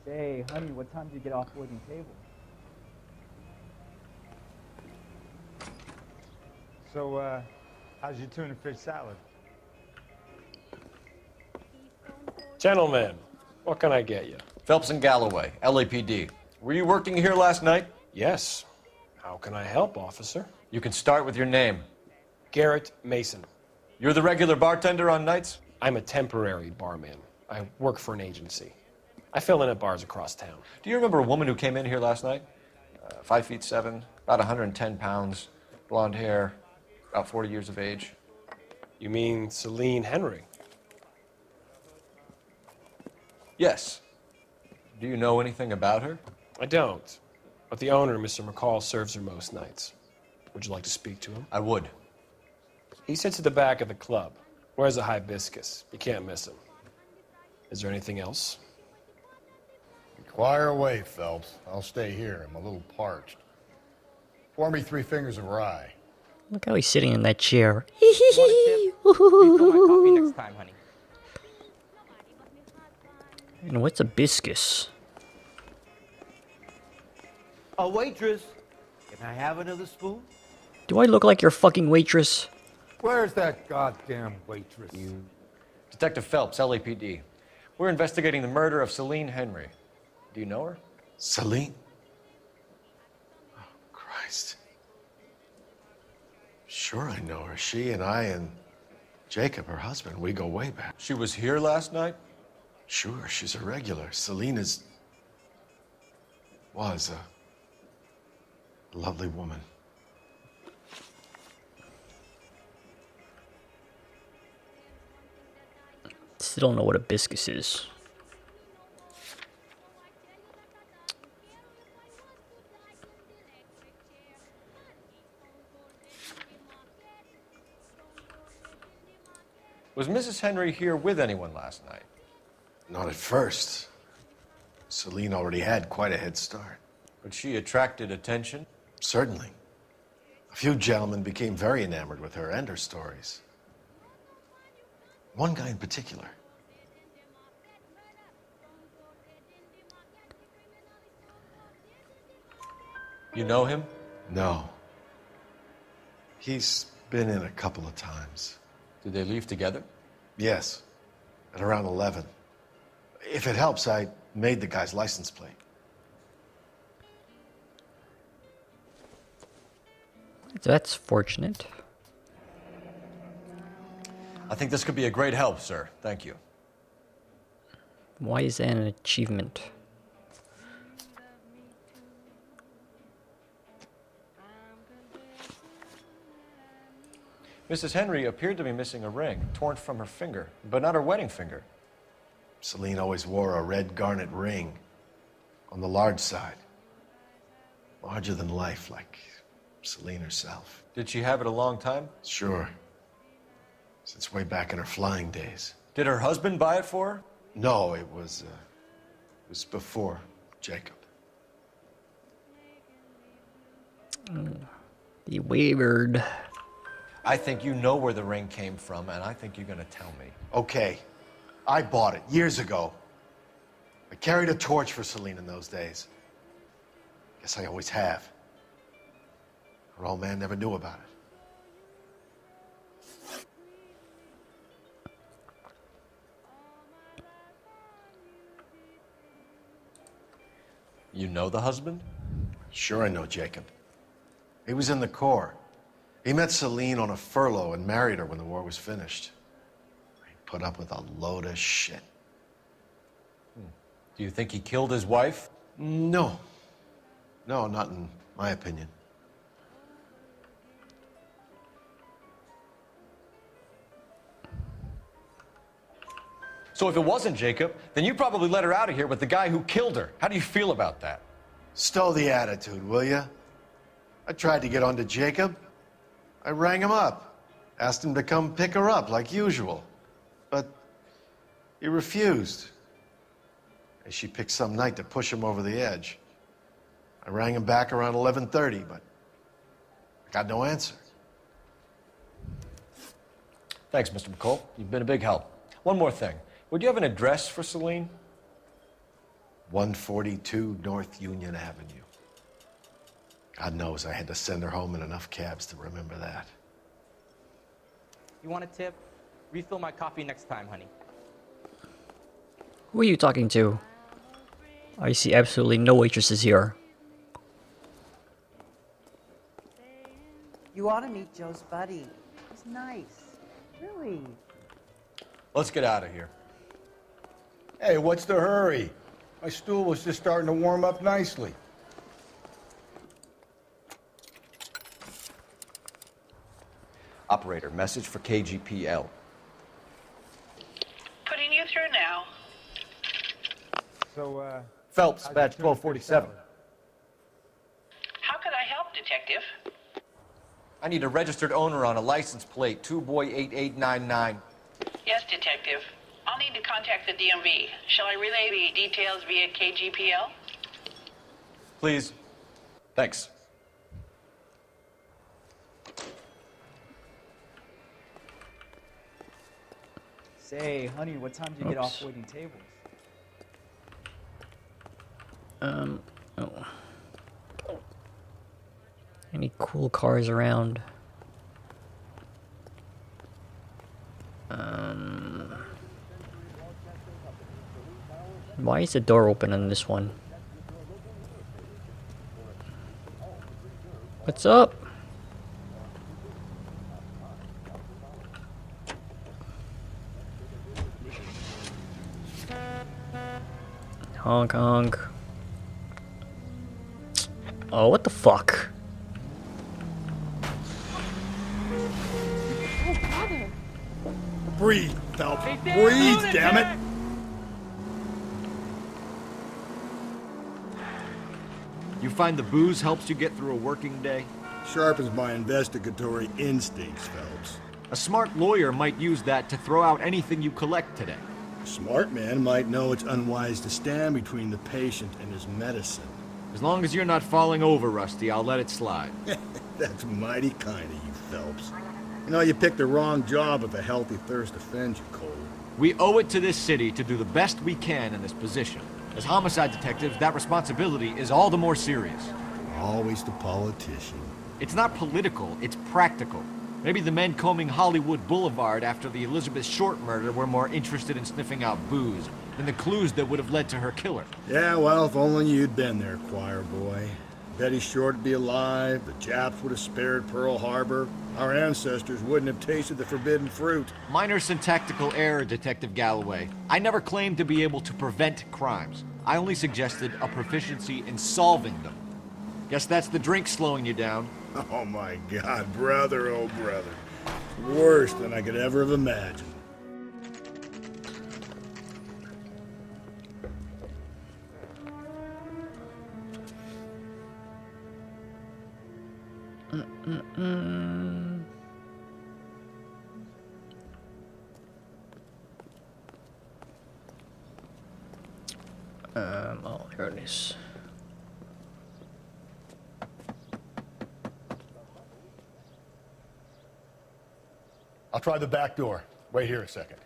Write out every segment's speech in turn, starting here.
Hey, honey, what time did you get off waiting table? So, how's your tuna fish salad? Gentlemen, what can I get you? Phelps and Galloway, LAPD. Were you working here last night? Yes. How can I help, officer? You can start with your name. Garrett Mason. You're the regular bartender on nights? I'm a temporary barman. I work for an agency. I fill in at bars across town. Do you remember a woman who came in here last night? 5'7", about 110 pounds, blonde hair, about 40 years of age. You mean Celine Henry? Yes. Do you know anything about her? I don't. But the owner, Mr. McCall, serves her most nights. Would you like to speak to him? I would. He sits at the back of the club. Wears a hibiscus. You can't miss him. Is there anything else? Inquire away, Phelps. I'll stay here. I'm a little parched. Pour me 3 fingers of rye. Look how he's sitting in that chair. Refill my coffee next time, honey. And what's a hibiscus? A waitress. Can I have another spoon? Do I look like your fucking waitress? Where's that goddamn waitress? Detective Phelps, LAPD. We're investigating the murder of Celine Henry. Do you know her? Celine? Oh, Christ. Sure I know her. She and I and Jacob, her husband, we go way back. She was here last night? Sure, she's a regular. Celine was a lovely woman. Still don't know what a hibiscus is. Was Mrs. Henry here with anyone last night? Not at first. Celine already had quite a head start. But she attracted attention? Certainly. A few gentlemen became very enamored with her and her stories. One guy in particular. You know him? No. He's been in a couple of times. Did they leave together? Yes, at around 11. If it helps, I made the guy's license plate. That's fortunate. I think this could be a great help, sir. Thank you. Why is that an achievement? Mrs. Henry appeared to be missing a ring, torn from her finger, but not her wedding finger. Celine always wore a red garnet ring on the large side. Larger than life, like Celine herself. Did she have it a long time? Sure. Since way back in her flying days. Did her husband buy it for her? No, it was before Jacob. The wavered. I think you know where the ring came from, and I think you're gonna tell me. Okay, I bought it years ago. I carried a torch for Celine in those days. Guess I always have. Her old man never knew about it. You know the husband? Sure I know Jacob. He was in the Corps. He met Celine on a furlough and married her when the war was finished. He put up with a load of shit. Do you think he killed his wife? No. No, not in my opinion. So if it wasn't Jacob, then you probably let her out of here with the guy who killed her. How do you feel about that? Stow the attitude, will ya? I tried to get onto Jacob. I rang him up, asked him to come pick her up like usual. But he refused. And she picked some night to push him over the edge. I rang him back around 11:30, but I got no answer. Thanks, Mr. McCall. You've been a big help. One more thing. Would you have an address for Celine? 142 North Union Avenue. God knows I had to send her home in enough cabs to remember that. You want a tip? Refill my coffee next time, honey. Who are you talking to? I see absolutely no waitresses here. You ought to meet Joe's buddy. He's nice. Really. Let's get out of here. Hey, what's the hurry? My stool was just starting to warm up nicely. Operator, message for KGPL. Putting you through now. So, Phelps, how'd you badge tune a 1247. How could I help, Detective? I need a registered owner on a license plate, 2boy8899. Yes, Detective. I'll need to contact the DMV. Shall I relay the details via KGPL? Please. Thanks. Say, honey, what time do you get off waiting tables? Oh. Any cool cars around? Why is the door open on this one? What's up? Honk honk. Oh, what the fuck? Breathe, Phelps. Breathe, damn it. You find the booze helps you get through a working day? Sharpens my investigatory instincts, Phelps. A smart lawyer might use that to throw out anything you collect today. A smart man might know it's unwise to stand between the patient and his medicine. As long as you're not falling over, Rusty, I'll let it slide. That's mighty kind of you, Phelps. You know, you picked the wrong job if a healthy thirst offends you, Cole. We owe it to this city to do the best we can in this position. As homicide detectives, that responsibility is all the more serious. Always the politician. It's not political, it's practical. Maybe the men combing Hollywood Boulevard after the Elizabeth Short murder were more interested in sniffing out booze than the clues that would have led to her killer. Yeah, well, if only you'd been there, choir boy. Betty Short would be alive, the Japs would have spared Pearl Harbor, our ancestors wouldn't have tasted the forbidden fruit. Minor syntactical error, Detective Galloway. I never claimed to be able to prevent crimes. I only suggested a proficiency in solving them. Guess that's the drink slowing you down. Oh my God, brother, oh brother. Worse than I could ever have imagined. Oh, here it is. I'll try the back door. Wait here a second.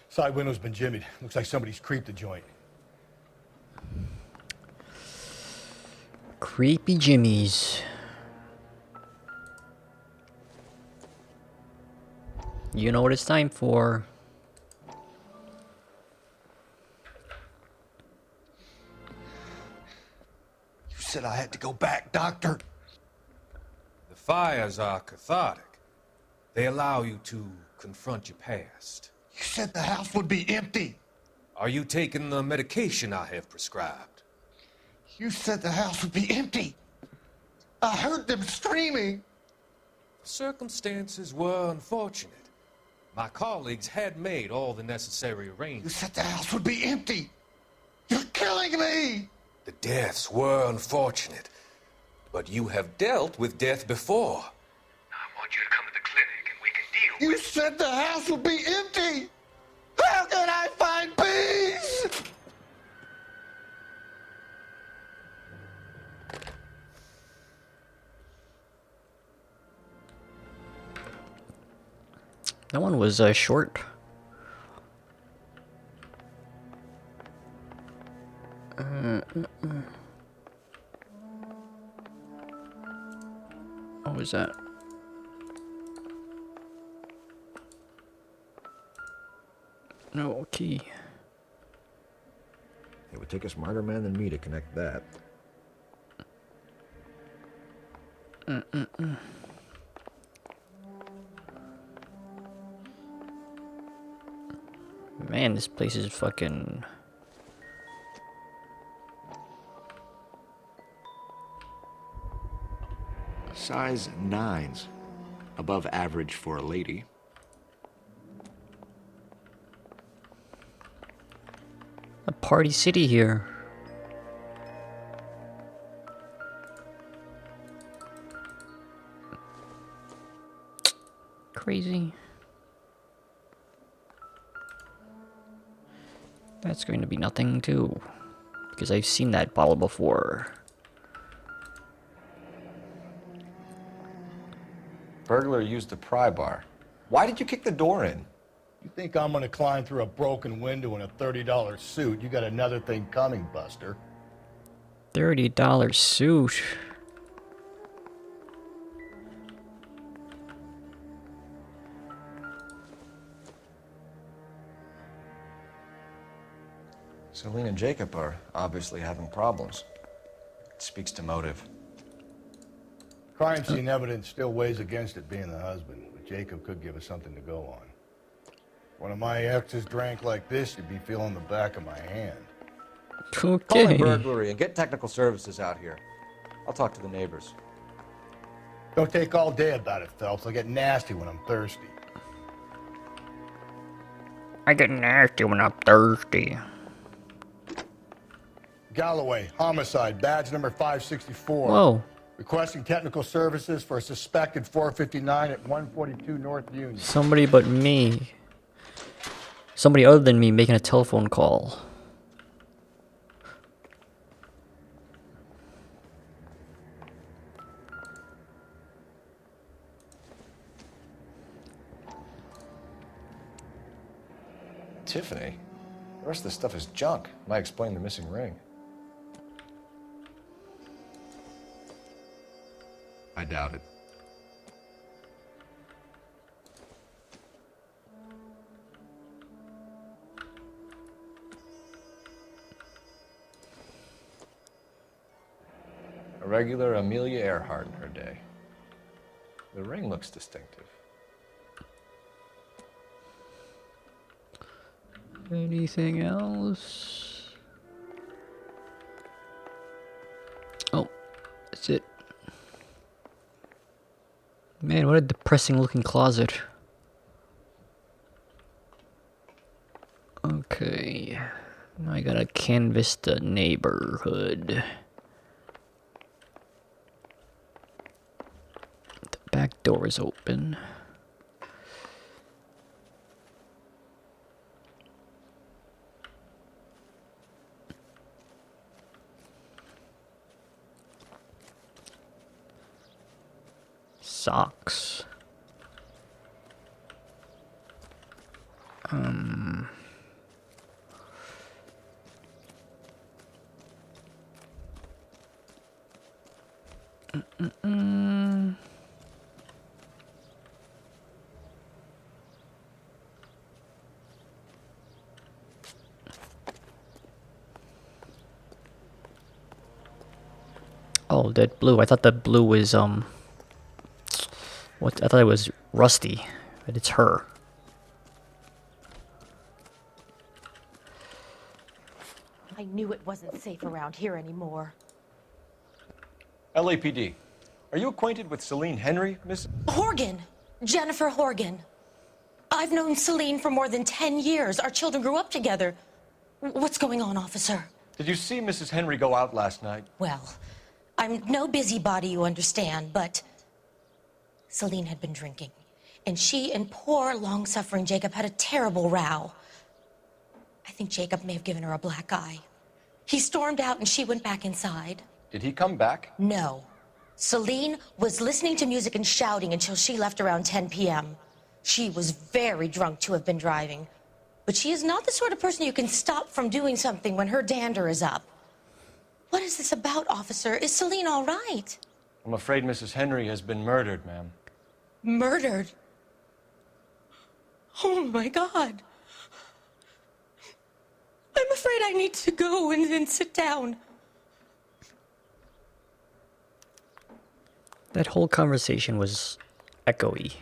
Side window's been jimmied. Looks like somebody's creeped the joint. Creepy Jimmies. You know what it's time for. You said I had to go back, Doctor. The fires are cathartic. They allow you to confront your past. You said the house would be empty. Are you taking the medication I have prescribed? You said the house would be empty. I heard them screaming. Circumstances were unfortunate. My colleagues had made all the necessary You arrangements. said the house would be empty. You're killing me. The deaths were unfortunate, but you have dealt with death before. I want you to come to the clinic and we can deal You said the house would be empty. How can I find peace? That one was short. What was that? No key. It would take a smarter man than me to connect that. Man, this place is fucking... Size 9s. Above average for a lady. A party city here. Crazy. That's going to be nothing too, because I've seen that bottle before. Burglar used the pry bar. Why did you kick the door in? You think I'm gonna climb through a broken window in a $30 suit? You got another thing coming, Buster. $30 suit. Celine and Jacob are obviously having problems. It speaks to motive. Crime scene evidence still weighs against it being the husband, but Jacob could give us something to go on. One of my exes drank like this, you'd be feeling the back of my hand. Call Okay. in burglary and get technical services out here. I'll talk to the neighbors. Don't take all day about it, Phelps. I get nasty when I'm thirsty. I get nasty when I'm thirsty. Galloway, homicide, badge number 564. Whoa. Requesting technical services for a suspected 459 at 142 North Union. Somebody but me. Somebody other than me making a telephone call. Tiffany? The rest of the stuff is junk. Might explain the missing ring. I doubt it. A regular Amelia Earhart in her day. The ring looks distinctive. Anything else? Oh, that's it. Man, what a depressing looking closet. Okay. Now I gotta canvass the neighborhood. The back door is open. Socks. Oh, that blue. I thought that blue was, what? I thought it was Rusty, but it's her. I knew it wasn't safe around here anymore. LAPD. Are you acquainted with Celine Henry, Miss? Horgan! Jennifer Horgan. I've known Celine for more than 10 years. Our children grew up together. What's going on, officer? Did you see Mrs. Henry go out last night? Well, I'm no busybody, you understand, but Celine had been drinking. And she and poor, long-suffering Jacob had a terrible row. I think Jacob may have given her a black eye. He stormed out and she went back inside. Did he come back? No. Celine was listening to music and shouting until she left around 10 p.m. She was very drunk to have been driving. But she is not the sort of person you can stop from doing something when her dander is up. What is this about, officer? Is Celine all right? I'm afraid Mrs. Henry has been murdered, ma'am. Murdered? Oh, my God. I'm afraid I need to go and sit down. That whole conversation was echoey.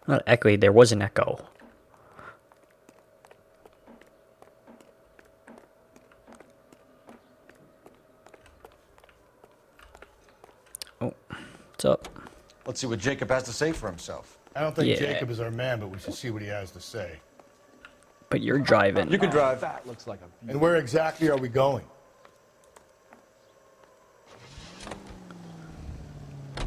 Not echoey, there was an echo. Oh, what's up? Let's see what Jacob has to say for himself. I don't think Yeah. Jacob is our man, but we should see what he has to say. But you're driving. You can drive. That looks like a... And where exactly are we going?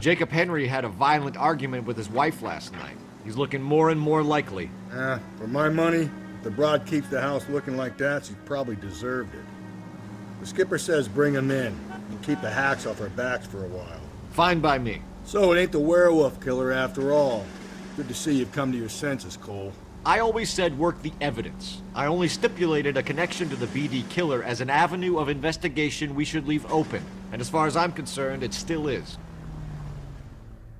Jacob Henry had a violent argument with his wife last night. He's looking more and more likely. For my money, if the broad keeps the house looking like that, she probably deserved it. The skipper says bring him in and keep the hacks off our backs for a while. Fine by me. So it ain't the werewolf killer after all. Good to see you've come to your senses, Cole. I always said work the evidence. I only stipulated a connection to the BD killer as an avenue of investigation we should leave open. And as far as I'm concerned, it still is.